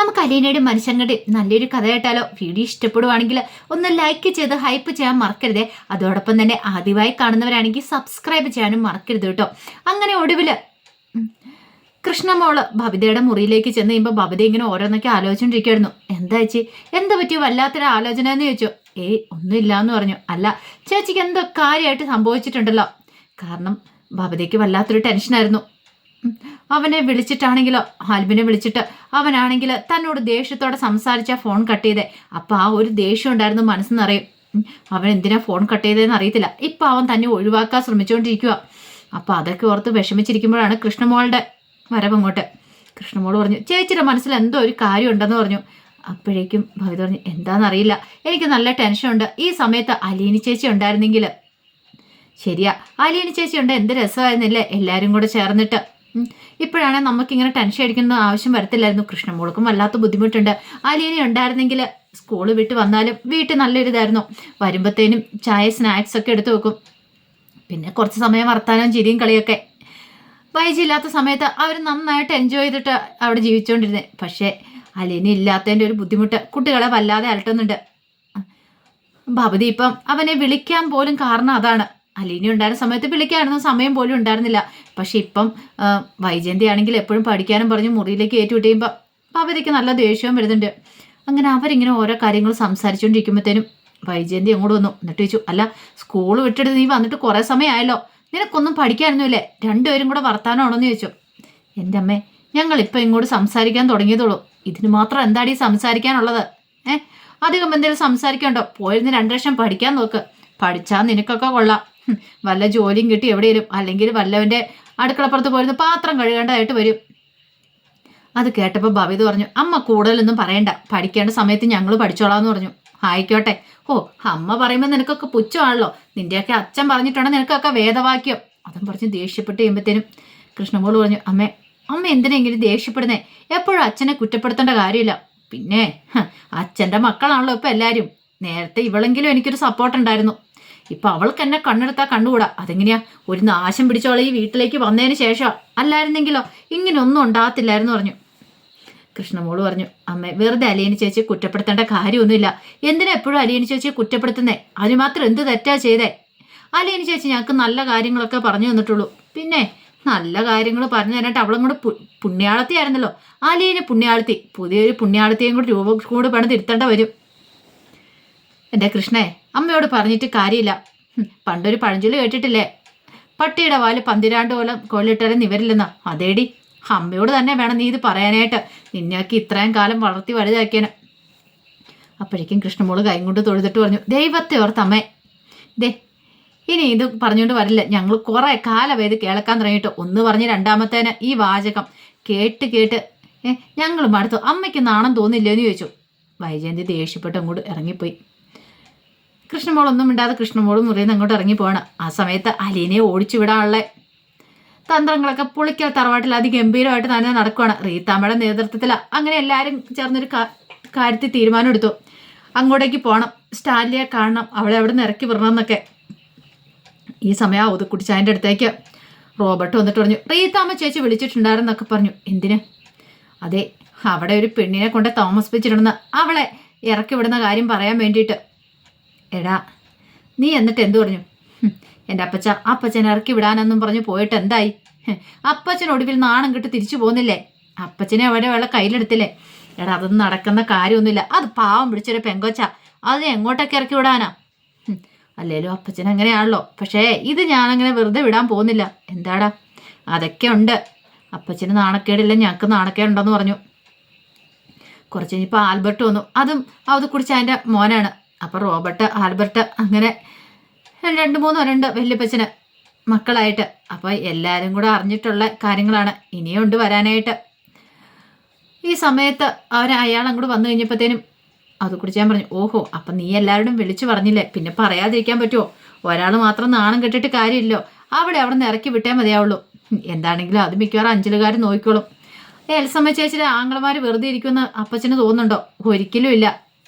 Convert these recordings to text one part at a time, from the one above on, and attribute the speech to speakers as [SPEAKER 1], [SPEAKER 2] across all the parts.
[SPEAKER 1] നമുക്ക് അലീനയുടെ മനുഷ്യങ്ങളുടെയും നല്ലൊരു കഥ കേട്ടാലോ? വീഡിയോ ഇഷ്ടപ്പെടുവാണെങ്കിൽ ഒന്ന് ലൈക്ക് ചെയ്ത് ഹൈപ്പ് ചെയ്യാൻ മറക്കരുതേ. അതോടൊപ്പം തന്നെ ആദ്യമായി കാണുന്നവരാണെങ്കിൽ സബ്സ്ക്രൈബ് ചെയ്യാനും മറക്കരുത് കേട്ടോ. അങ്ങനെ ഒടുവില് കൃഷ്ണമോള് ബബിതയുടെ മുറിയിലേക്ക് ചെന്ന് കഴിയുമ്പോൾ ബബിത ഇങ്ങനെ ഓരോന്നൊക്കെ ആലോചിച്ചോണ്ടിരിക്കുവായിരുന്നു. എന്താ ചേച്ചി, എന്താ പറ്റിയ വല്ലാത്തൊരു ആലോചന എന്ന് ചോദിച്ചു. ഒന്നുമില്ല എന്ന് പറഞ്ഞു. അല്ല ചേച്ചിക്ക് എന്തോ കാര്യമായിട്ട് സംഭവിച്ചിട്ടുണ്ടല്ലോ. കാരണം ബബിതയ്ക്ക് വല്ലാത്തൊരു ടെൻഷനായിരുന്നു. അവനെ വിളിച്ചിട്ടാണെങ്കിലോ, ആൽബിനെ വിളിച്ചിട്ട് അവനാണെങ്കിൽ തന്നോട് ദേഷ്യത്തോടെ സംസാരിച്ച ഫോൺ കട്ട് ചെയ്തേ. അപ്പൊ ആ ഒരു ദേഷ്യം ഉണ്ടായിരുന്നു മനസ്സെന്നറിയും. അവൻ എന്തിനാ ഫോൺ കട്ട് ചെയ്തതെന്ന് അറിയത്തില്ല. ഇപ്പൊ അവൻ തന്നെ ഒഴിവാക്കാൻ ശ്രമിച്ചുകൊണ്ടിരിക്കുക. അപ്പൊ അതൊക്കെ ഓർത്ത് വിഷമിച്ചിരിക്കുമ്പോഴാണ് കൃഷ്ണമോളുടെ വരവങ്ങോട്ട്. കൃഷ്ണമോള് പറഞ്ഞു, ചേച്ചിയുടെ മനസ്സിൽ എന്തോ ഒരു കാര്യം ഉണ്ടെന്ന് പറഞ്ഞു. അപ്പോഴേക്കും ഭവിത പറഞ്ഞു, എന്താണെന്നറിയില്ല, എനിക്ക് നല്ല ടെൻഷനുണ്ട്. ഈ സമയത്ത് അലീനി ചേച്ചി ഉണ്ടായിരുന്നെങ്കിൽ. ശരിയാ, അലീനി ചേച്ചി ഉണ്ട്, എന്ത് രസമായിരുന്നില്ലേ എല്ലാവരും കൂടെ ചേർന്നിട്ട്. ഇപ്പോഴാണെങ്കിൽ നമുക്കിങ്ങനെ ടെൻഷൻ അടിക്കുന്ന ആവശ്യം വരത്തില്ലായിരുന്നു. കൃഷ്ണമോൾക്കും വല്ലാത്ത ബുദ്ധിമുട്ടുണ്ട്. അലീനി ഉണ്ടായിരുന്നെങ്കിൽ സ്കൂള് വിട്ട് വന്നാലും വീട്ടിൽ നല്ലൊരു ഇതായിരുന്നു. വരുമ്പോഴത്തേനും ചായ സ്നാക്സ് ഒക്കെ എടുത്തു വെക്കും. പിന്നെ കുറച്ച് സമയം വർത്താനവും ചിരിയും കളിയൊക്കെ. വയസ്സില്ലാത്ത സമയത്ത് അവർ നന്നായിട്ട് എൻജോയ് ചെയ്തിട്ട് അവിടെ ജീവിച്ചുകൊണ്ടിരുന്നത്. പക്ഷേ അലീനി ഇല്ലാത്തതിൻ്റെ ഒരു ബുദ്ധിമുട്ട് കുട്ടികളെ വല്ലാതെ അലട്ടുന്നുണ്ട്. ഭവതി ഇപ്പം അവനെ വിളിക്കാൻ പോലും കാരണം അതാണ്. അലീനി ഉണ്ടായിരുന്ന സമയത്ത് വിളിക്കാനൊന്നും സമയം പോലും ഉണ്ടായിരുന്നില്ല. പക്ഷെ ഇപ്പം വൈജയന്തി ആണെങ്കിൽ എപ്പോഴും പഠിക്കാനും പറഞ്ഞ് മുറിയിലേക്ക് ഏറ്റുവിട്ടുമ്പോൾ ഭവതിക്ക് നല്ല ദേഷ്യവും വരുന്നുണ്ട്. അങ്ങനെ അവരിങ്ങനെ ഓരോ കാര്യങ്ങൾ സംസാരിച്ചുകൊണ്ടിരിക്കുമ്പോഴത്തേനും വൈജയന്തി അങ്ങോട്ട് വന്നു. എന്നിട്ട് ചോദിച്ചു, അല്ല സ്കൂൾ വിട്ടിട്ട് നീ വന്നിട്ട് കുറേ സമയമായല്ലോ, നിനക്കൊന്നും പഠിക്കാനൊന്നുമില്ലേ? രണ്ടുപേരും കൂടെ വർത്താനമാണോന്ന് ചോദിച്ചു. എൻ്റെ അമ്മേ, ഞങ്ങളിപ്പോൾ ഇങ്ങോട്ട് സംസാരിക്കാൻ തുടങ്ങിയതുള്ളൂ. ഇതിന് മാത്രം എന്താടി സംസാരിക്കാനുള്ളത്? അധികം എന്തെങ്കിലും സംസാരിക്കണ്ടോ? പോയിരുന്ന് 2 ലക്ഷം പഠിക്കാൻ നോക്ക്. പഠിച്ചാൽ നിനക്കൊക്കെ കൊള്ളാം. വല്ല ജോലിയും കിട്ടി എവിടെയും, അല്ലെങ്കിൽ വല്ലവൻ്റെ അടുക്കളപ്പുറത്ത് പോയിരുന്ന് പാത്രം കഴുകേണ്ടതായിട്ട് വരും. അത് കേട്ടപ്പോൾ ഭവിത പറഞ്ഞു, അമ്മ കൂടുതലൊന്നും പറയണ്ട, പഠിക്കേണ്ട സമയത്ത് ഞങ്ങൾ പഠിച്ചോളാന്ന് പറഞ്ഞു. ആയിക്കോട്ടെ. അമ്മ പറയുമ്പോൾ നിനക്കൊക്കെ പുച്ഛമാണല്ലോ. നിന്റെയൊക്കെ അച്ഛൻ പറഞ്ഞിട്ടാണ് നിനക്കൊക്കെ വേദവാക്യം. അതും പറഞ്ഞ് ദേഷ്യപ്പെട്ട് കഴിയുമ്പോഴത്തേനും കൃഷ്ണമോള് പറഞ്ഞു, അമ്മ എന്തിനെങ്കിലും ദേഷ്യപ്പെടുന്നേ? എപ്പോഴും അച്ഛനെ കുറ്റപ്പെടുത്തേണ്ട കാര്യമില്ല. പിന്നെ അച്ഛൻ്റെ മക്കളാണല്ലോ ഇപ്പം എല്ലാവരും. നേരത്തെ ഇവളെങ്കിലും എനിക്കൊരു സപ്പോർട്ട് ഉണ്ടായിരുന്നു. ഇപ്പം അവൾക്ക് എന്നെ കണ്ണെടുത്താൽ കണ്ടുകൂടാ. അതെങ്ങനെയാ? ഒരു നാശം പിടിച്ചോളെ ഈ വീട്ടിലേക്ക് വന്നതിന് ശേഷം. അല്ലായിരുന്നെങ്കിലോ ഇങ്ങനെയൊന്നും ഉണ്ടാകത്തില്ലായിരുന്നു പറഞ്ഞു. കൃഷ്ണമോള് പറഞ്ഞു, അമ്മ വെറുതെ അലീനി ചേച്ചി കുറ്റപ്പെടുത്തേണ്ട കാര്യമൊന്നുമില്ല. എന്തിനാ എപ്പോഴും അലീനി ചേച്ചിയെ കുറ്റപ്പെടുത്തുന്നേ? അതിന് മാത്രം എന്ത് തെറ്റാ ചെയ്തേ? അലീനി ചേച്ചി ഞങ്ങൾക്ക് നല്ല കാര്യങ്ങളൊക്കെ പറഞ്ഞു തന്നിട്ടുള്ളൂ. പിന്നെ നല്ല കാര്യങ്ങൾ പറഞ്ഞു തരാനായിട്ട് അവളും കൂടെ പുണ്യാളത്തി ആയിരുന്നല്ലോ. അലീന് പുണ്യാളത്തി. പുതിയൊരു പുണ്യാളത്തിയും കൂടെ രൂപം കൂടെ പണിത് ഇരുത്തേണ്ട വരും. എൻ്റെ കൃഷ്ണേ, അമ്മയോട് പറഞ്ഞിട്ട് കാര്യമില്ല. പണ്ടൊരു പഴഞ്ചൊല്ല് കേട്ടിട്ടില്ലേ, പട്ടിയുടെ വാല് 12 കൊല്ലിട്ടാലും നിവരില്ലെന്നാ. അതേടി, അമ്മയോട് തന്നെ വേണം നീ ഇത് പറയാനായിട്ട്. നിന്നെയൊക്കെ ഇത്രയും കാലം വളർത്തി വലുതാക്കിയാണ്. അപ്പോഴേക്കും കൃഷ്ണമോള് കൈ കൊണ്ട് തൊഴുതിട്ട് പറഞ്ഞു, ദൈവത്തെ ഓർത്തമ്മേ, ഇനി ഇത് പറഞ്ഞുകൊണ്ട് വരില്ല. ഞങ്ങൾ കുറെ കാലം ഇത് കേൾക്കാൻ തുടങ്ങിയിട്ട്. ഒന്ന് പറഞ്ഞ് രണ്ടാമത്തേന് ഈ വാചകം കേട്ട് ഞങ്ങൾ മടുത്തു. അമ്മയ്ക്ക് നാണം തോന്നില്ലെന്ന് ചോദിച്ചു. വൈജയന്തി ദേഷ്യപ്പെട്ട് അങ്ങോട്ട് ഇറങ്ങിപ്പോയി. കൃഷ്ണമോളൊന്നും മിണ്ടാതെ കൃഷ്ണമോളും മുറിയിൽ നിന്ന് അങ്ങോട്ട് ഇറങ്ങിപ്പോവാണ്. ആ സമയത്ത് അലീനെ ഓടിച്ചു വിടാനുള്ള തന്ത്രങ്ങളൊക്കെ പുളിക്കൽ തറവാട്ടിൽ അതിഗംഭീരമായിട്ട് തന്നെ നടക്കുകയാണ്. റീത്താമ്മയുടെ നേതൃത്വത്തിൽ അങ്ങനെ എല്ലാവരും ചേർന്നൊരു കാര്യത്തിൽ തീരുമാനം എടുത്തു. അങ്ങോട്ടേക്ക് പോകണം, സ്റ്റാലിയെ കാണണം, അവളെ അവിടെ നിന്ന് ഇറക്കി വിടണം എന്നൊക്കെ. ഈ സമയം ആ ഒതുക്കുട്ടിച്ചായൻ്റെ അടുത്തേക്ക് റോബർട്ട് വന്നിട്ട് പറഞ്ഞു, റീത്താമ്മ ചേച്ചി വിളിച്ചിട്ടുണ്ടായിരുന്നൊക്കെ പറഞ്ഞു. എന്തിന്? അതെ, അവിടെ ഒരു പെണ്ണിനെ കൊണ്ട് താമസിപ്പിച്ചിട്ടുണ്ടെന്ന്, അവളെ ഇറക്കി വിടുന്ന കാര്യം പറയാൻ വേണ്ടിയിട്ട്. എടാ നീ എന്നിട്ട് എന്തു പറഞ്ഞു? എൻ്റെ അപ്പച്ചൻ ഇറക്കി വിടാനെന്നും പറഞ്ഞു പോയിട്ട് എന്തായി? അപ്പച്ചൻ ഒടുവിൽ നാണം കിട്ട് തിരിച്ചു പോകുന്നില്ലേ? അപ്പച്ചനെ അവിടെ വെള്ള കയ്യിലെടുത്തില്ലേ? എടാ അതൊന്നും നടക്കുന്ന കാര്യമൊന്നുമില്ല. അത് പാവം പിടിച്ചൊരു പെങ്കൊച്ച, അതിനെ എങ്ങോട്ടൊക്കെ ഇറക്കി വിടാനാ? അല്ലേലും അപ്പച്ചൻ അങ്ങനെയാണല്ലോ. പക്ഷേ ഇത് ഞാനങ്ങനെ വെറുതെ വിടാൻ പോകുന്നില്ല. എന്താടാ? അതൊക്കെ ഉണ്ട്. അപ്പച്ചന് നാണക്കേടില്ല, ഞങ്ങൾക്ക് നാണക്കേടുണ്ടെന്ന് പറഞ്ഞു. കുറച്ച് കഴിഞ്ഞപ്പോൾ ആൽബർട്ട് വന്നു. അതും അത് കുടിച്ച അതിൻ്റെ മോനാണ്. അപ്പോൾ റോബർട്ട്, ആൽബർട്ട് അങ്ങനെ 2-3 വല്യപ്പച്ചന് മക്കളായിട്ട്. അപ്പോൾ എല്ലാവരും കൂടെ അറിഞ്ഞിട്ടുള്ള കാര്യങ്ങളാണ്. ഇനിയും ഉണ്ട് വരാനായിട്ട്. ഈ സമയത്ത് അയാൾ അങ്ങോട്ട് വന്നു കഴിഞ്ഞപ്പോഴത്തേനും അത് കുടിച്ചാൻ പറഞ്ഞു, ഓഹോ അപ്പം നീ എല്ലാവരോടും വിളിച്ചു പറഞ്ഞില്ലേ, പിന്നെ പറയാതിരിക്കാൻ പറ്റുമോ? ഒരാൾ മാത്രം നാണം കെട്ടിട്ട് കാര്യമില്ലോ. അവിടെ നിന്ന് ഇറക്കി വിട്ടേ മതിയാവുള്ളൂ. എന്താണെങ്കിലും അത് മിക്കവാറും അഞ്ചലുകാർ നോക്കിക്കോളും. എൽസമ്മ ചേച്ചിയുടെ ആങ്ങളമാർ വെറുതെ ഇരിക്കുമെന്ന് അപ്പച്ചന് തോന്നുന്നുണ്ടോ? ഒരിക്കലും ഇല്ല.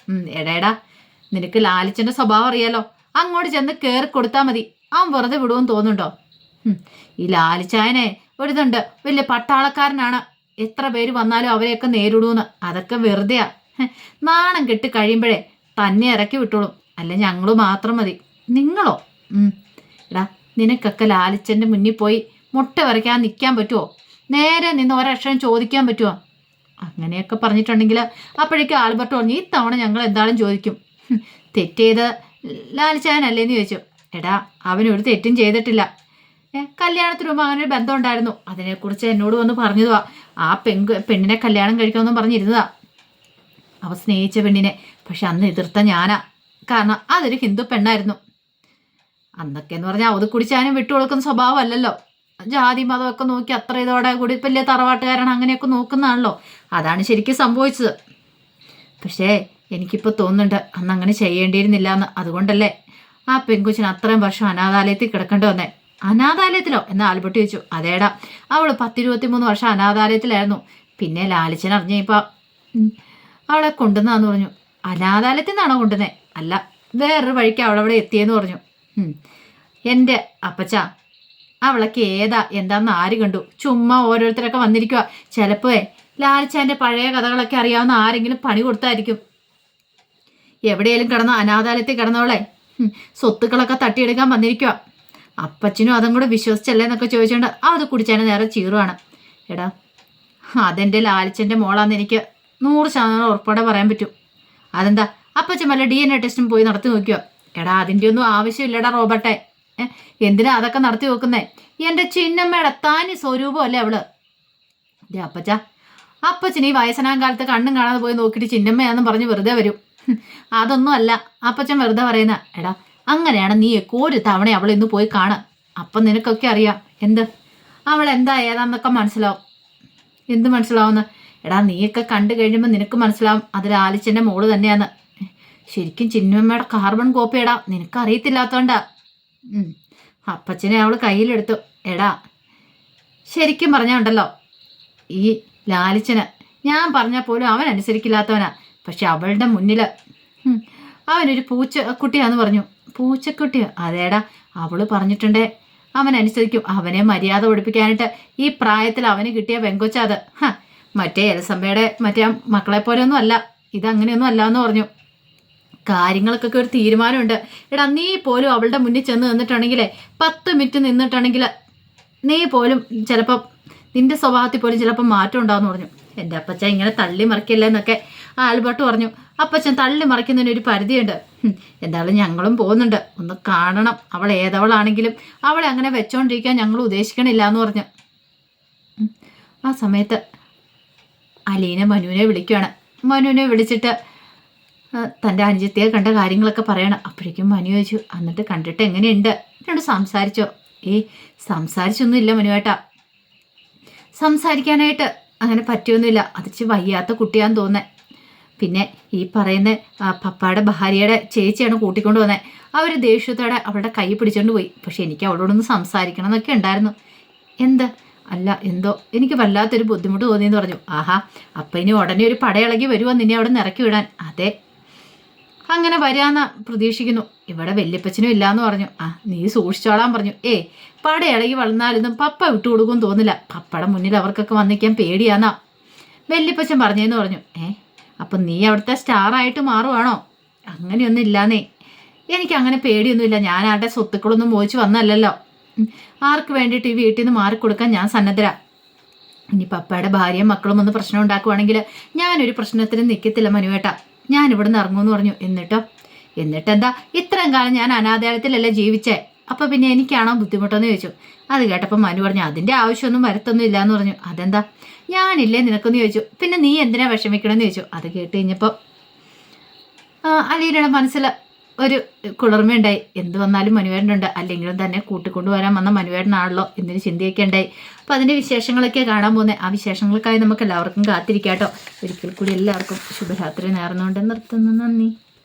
[SPEAKER 1] എടേടാ, നിനക്ക് ലാലിച്ചൻ്റെ സ്വഭാവം അറിയാലോ. അങ്ങോട്ട് ചെന്ന് കയറി കൊടുത്താൽ മതി. അവൻ വെറുതെ വിടുമെന്ന് തോന്നുന്നുണ്ടോ? ഈ ലാലിച്ചായനെ ഒരിതുണ്ട്, വലിയ പട്ടാളക്കാരനാണ്. എത്ര പേര് വന്നാലും അവരെയൊക്കെ നേരിടൂന്ന്. അതൊക്കെ വെറുതെയാ. നാണം കെട്ട് കഴിയുമ്പോഴേ തന്നെ ഇറക്കി വിട്ടോളും. അല്ല ഞങ്ങൾ മാത്രം മതി. നിങ്ങളോ? എടാ നിനക്കൊക്കെ ലാലിച്ചൻ്റെ മുന്നിൽ പോയി മുട്ട വരയ്ക്കാൻ നിൽക്കാൻ പറ്റുമോ? നേരെ നിന്ന് ഒരക്ഷരം ചോദിക്കാൻ പറ്റുമോ? അങ്ങനെയൊക്കെ പറഞ്ഞിട്ടുണ്ടെങ്കിൽ അപ്പോഴേക്കും ആൽബർട്ട് പറഞ്ഞു, ഈ തവണ ഞങ്ങൾ എന്തായാലും ചോദിക്കും. തെറ്റ് ചെയ്ത് ലാലിച്ചാനല്ലേന്ന് ചോദിച്ചു. എടാ അവനൊരു തെറ്റും ചെയ്തിട്ടില്ല. കല്യാണത്തിന് മുമ്പ് അങ്ങനെ ഒരു ബന്ധം ഉണ്ടായിരുന്നു. അതിനെക്കുറിച്ച് എന്നോട് വന്ന് പറഞ്ഞതുവാ. ആ പെണ്ണിനെ കല്യാണം കഴിക്കണമെന്നും പറഞ്ഞിരുന്നതാ, അവ സ്നേഹിച്ച പെണ്ണിനെ. പക്ഷെ അന്ന് എതിർത്ത ഞാനാ. കാരണം അതൊരു ഹിന്ദു പെണ്ണായിരുന്നു. അന്നൊക്കെ എന്ന് പറഞ്ഞാൽ അത് കുടിച്ചാനും വിട്ടുകൊടുക്കുന്ന സ്വഭാവമല്ലല്ലോ. ജാതി മതമൊക്കെ നോക്കി അത്ര ഇതോടെ കൂടി വലിയ തറവാട്ടുകാരാണ് അങ്ങനെയൊക്കെ നോക്കുന്നതാണല്ലോ. അതാണ് ശരിക്കും സംഭവിച്ചത്. പക്ഷേ എനിക്കിപ്പോൾ തോന്നുന്നുണ്ട് അന്ന് അങ്ങനെ ചെയ്യേണ്ടിയിരുന്നില്ല എന്ന്. അതുകൊണ്ടല്ലേ ആ പെൺകുച്ചിന് അത്രയും വർഷം അനാഥാലയത്തിൽ കിടക്കേണ്ടി വന്നേ. അനാഥാലയത്തിലോ എന്ന് ആൽബർട്ട് ചോദിച്ചു. അതേടാ, അവൾ 10-23 വർഷം അനാഥാലയത്തിലായിരുന്നു. പിന്നെ ലാലിച്ചൻ അറിഞ്ഞപ്പോൾ അവളെ കൊണ്ടുവന്നാന്ന് പറഞ്ഞു. അനാഥാലയത്തിൽ നിന്നാണോ കൊണ്ടുവന്നേ? അല്ല, വേറൊരു വഴിക്ക് അവളവിടെ എത്തിയെന്ന് പറഞ്ഞു. എൻ്റെ അപ്പച്ച അവളൊക്കെ എന്താന്ന് ആര് കണ്ടു? ചുമ്മാ ഓരോരുത്തരൊക്കെ വന്നിരിക്കുക. ചിലപ്പോൾ ലാലിച്ചാൻ്റെ പഴയ കഥകളൊക്കെ അറിയാവുന്ന ആരെങ്കിലും പണി കൊടുത്തായിരിക്കും. എവിടെയെങ്കിലും കിടന്നോ അനാഥാലയത്തിൽ കിടന്നോളെ സ്വത്തുക്കളൊക്കെ തട്ടിയെടുക്കാൻ വന്നിരിക്കുക. അപ്പച്ചനും അതും കൂടെ വിശ്വസിച്ചല്ലേ എന്നൊക്കെ ചോദിച്ചുകൊണ്ട് അത് കുടിച്ചാൽ നേരെ ചീറുവാണ്. എടാ അതെൻ്റെ ലാലിച്ചൻ്റെ മോളാന്ന് എനിക്ക് 100% ഉറപ്പോടെ പറയാൻ പറ്റും. അതെന്താ അപ്പച്ചൻ വല്ല DNA ടെസ്റ്റും പോയി നടത്തി നോക്കിയോ? എടാ അതിൻ്റെ ഒന്നും ആവശ്യമില്ലടാ റോബർട്ടെ. എന്തിനാ അതൊക്കെ നടത്തി നോക്കുന്നേ? എൻ്റെ ചിന്നമ്മയുടെ താനി സ്വരൂപമല്ലേ അവള്. അപ്പച്ചൻ ഈ വയസ്സനാം കാലത്ത് കണ്ണും കാണാതെ പോയി നോക്കിയിട്ട് ചിന്നമ്മയാണെന്ന് പറഞ്ഞ് വെറുതെ വരും. അതൊന്നും അല്ല അപ്പച്ചൻ വെറുതെ പറയുന്ന. എടാ അങ്ങനെയാണ് നീ ഒരു തവണ അവളെ ഇന്ന് പോയി കാണാം. അപ്പം നിനക്കൊക്കെ അറിയാം എന്ത് അവൾ എന്താ ഏതാന്നൊക്കെ മനസ്സിലാവും. എന്ത് മനസ്സിലാവുന്ന? എടാ നീയൊക്കെ കണ്ടു കഴിയുമ്പോൾ നിനക്ക് മനസ്സിലാവും അത് ലാലിച്ചൻ്റെ മോള് തന്നെയാന്ന്. ശരിക്കും ചിന്നമ്മയുടെ കാർബൺ കോപ്പിയടാ, നിനക്കറിയത്തില്ലാത്തോണ്ടാ. അപ്പച്ചനെ അവൾ കയ്യിലെടുത്തു. എടാ ശരിക്കും പറഞ്ഞുണ്ടല്ലോ ഈ ലാലിച്ചന് ഞാൻ പറഞ്ഞാൽ പോലും അവൻ അനുസരിക്കില്ലാത്തവനാ. പക്ഷെ അവളുടെ മുന്നിൽ അവനൊരു പൂച്ചക്കുട്ടിയാന്ന് പറഞ്ഞു. പൂച്ചക്കുട്ടിയോ? അതേടാ, അവള് പറഞ്ഞിട്ടുണ്ടേ അവൻ അനുസരിക്കും. അവനെ മര്യാദ പഠിപ്പിക്കാനായിട്ട് ഈ പ്രായത്തിൽ അവന് കിട്ടിയ പെങ്കൊച്ച അത്. മറ്റേ എലസമ്മയുടെ മറ്റേ മക്കളെ പോലെയൊന്നും അല്ല, ഇതങ്ങനെയൊന്നും അല്ല എന്ന് പറഞ്ഞു. കാര്യങ്ങൾക്കൊക്കെ ഒരു തീരുമാനമുണ്ട്. എടാ നീ പോലും അവളുടെ മുന്നിൽ ചെന്ന് നിന്നിട്ടുണ്ടെങ്കിലേ 10 മിനിറ്റ് നിന്നിട്ടുണ്ടെങ്കിൽ നീ പോലും ചിലപ്പം നിന്റെ സ്വഭാവത്തിൽ പോലും ചിലപ്പോൾ മാറ്റം ഉണ്ടാവുമെന്ന് പറഞ്ഞു. എൻ്റെ അപ്പച്ചൻ ഇങ്ങനെ തള്ളി മറിക്കില്ല എന്നൊക്കെ ആൽബർട്ട് പറഞ്ഞു. അപ്പച്ചൻ തള്ളി മറിക്കുന്നതിന് ഒരു പരിധിയുണ്ട്. എന്തായാലും ഞങ്ങളും പോകുന്നുണ്ട്, ഒന്ന് കാണണം. അവൾ ഏതവളാണെങ്കിലും അവളെ അങ്ങനെ വെച്ചോണ്ടിരിക്കാൻ ഞങ്ങൾ ഉദ്ദേശിക്കണില്ല എന്ന് പറഞ്ഞു. ആ സമയത്ത് അലീന മനുവിനെ വിളിക്കുകയാണ്. മനുവിനെ വിളിച്ചിട്ട് തൻ്റെ അനുജത്തിയെ കണ്ട കാര്യങ്ങളൊക്കെ പറയണം. അപ്പോഴേക്കും മനു ചോദിച്ചു, എന്നിട്ട് കണ്ടിട്ട് എങ്ങനെയുണ്ട്? എന്നോട് സംസാരിച്ചോ? സംസാരിച്ചൊന്നും ഇല്ല മനുവേട്ടാ. സംസാരിക്കാനായിട്ട് അങ്ങനെ പറ്റിയൊന്നുമില്ല. അതിച്ച് വയ്യാത്ത കുട്ടിയാന്ന് തോന്നേ. പിന്നെ ഈ പറയുന്ന പപ്പായുടെ ഭാര്യയുടെ ചേച്ചിയാണ് കൂട്ടിക്കൊണ്ട് വന്നത്. അവർ ദേഷ്യത്തോടെ അവളുടെ കൈ പിടിച്ചോണ്ട് പോയി. പക്ഷെ എനിക്ക് അവളോടൊന്ന് സംസാരിക്കണം എന്നൊക്കെ ഉണ്ടായിരുന്നു. എന്ത്? അല്ല എന്തോ എനിക്ക് വല്ലാത്തൊരു ബുദ്ധിമുട്ട് തോന്നിയെന്ന് പറഞ്ഞു. ആഹാ, അപ്പം ഇനി ഉടനെ ഒരു പടയിളകി വരുമോ നിന്നെ അവിടെ നിന്ന് ഇറക്കി വിടാൻ? അതെ, അങ്ങനെ വരാന്ന് പ്രതീക്ഷിക്കുന്നു. ഇവിടെ വല്യപ്പച്ചനും ഇല്ലാന്ന് പറഞ്ഞു. നീ സൂക്ഷിച്ചോളാൻ പറഞ്ഞു. പടയിളകി വളർന്നാലൊന്നും പപ്പ വിട്ടുകൊടുക്കുമെന്ന് തോന്നില്ല. പപ്പയുടെ മുന്നിൽ അവർക്കൊക്കെ വന്നിക്കാൻ പേടിയാന്നാ വല്യപ്പച്ചൻ പറഞ്ഞതെന്ന് പറഞ്ഞു. അപ്പം നീ അവിടുത്തെ സ്റ്റാറായിട്ട് മാറുവാണോ? അങ്ങനെയൊന്നും ഇല്ലാന്നേ. എനിക്കങ്ങനെ പേടിയൊന്നുമില്ല. ഞാൻ ആരുടെ സ്വത്തുക്കളൊന്നും മോഹിച്ച് വന്നല്ലല്ലോ. ആർക്ക് വേണ്ടിയിട്ട് ഈ വീട്ടിൽ നിന്ന് മാറിക്കൊടുക്കാൻ ഞാൻ സന്നദ്ധരാ. ഇനി പപ്പയുടെ ഭാര്യയും മക്കളും ഒന്ന് പ്രശ്നം ഉണ്ടാക്കുവാണെങ്കിൽ ഞാനൊരു പ്രശ്നത്തിന് നിൽക്കത്തില്ല മനുവേട്ടാ. ഞാൻ ഇവിടെ നിന്ന് ഇറങ്ങുമെന്ന് പറഞ്ഞു. എന്നിട്ടെന്താ ഇത്രയും കാലം ഞാൻ അനാഥാലയത്തിലല്ലേ ജീവിച്ചേ? അപ്പം പിന്നെ എനിക്കാണോ ബുദ്ധിമുട്ടെന്ന് ചോദിച്ചു. അത് കേട്ടപ്പോൾ മനു പറഞ്ഞു, അതിൻ്റെ ആവശ്യമൊന്നും വരത്തൊന്നും ഇല്ല എന്ന് പറഞ്ഞു. അതെന്താ? ഞാനില്ലേ നിനക്കൊന്ന് ചോദിച്ചു. പിന്നെ നീ എന്തിനാ വിഷമിക്കണമെന്ന് ചോദിച്ചു. അത് കേട്ട് കഴിഞ്ഞപ്പോൾ അലീനയുടെ മനസ്സിൽ ഒരു കുളിർമയുണ്ടായി. എന്ത് വന്നാലും മനുവേട്ടനുണ്ട്, അല്ലെങ്കിലും തന്നെ കൂട്ടിക്കൊണ്ടുവരാൻ വന്ന മനുവേട്ടനാണല്ലോ എന്നൊരു ചിന്തയൊക്കെ ഉണ്ടായി. അപ്പോൾ അതിൻ്റെ വിശേഷങ്ങളൊക്കെ കാണാൻ പോകുന്നത്. ആ വിശേഷങ്ങൾക്കായി നമുക്ക് എല്ലാവർക്കും കാത്തിരിക്കാം കേട്ടോ. ഒരിക്കൽ കൂടി എല്ലാവർക്കും ശുഭരാത്രി നേർന്നുകൊണ്ട് നിർത്തുന്നു. നന്ദി.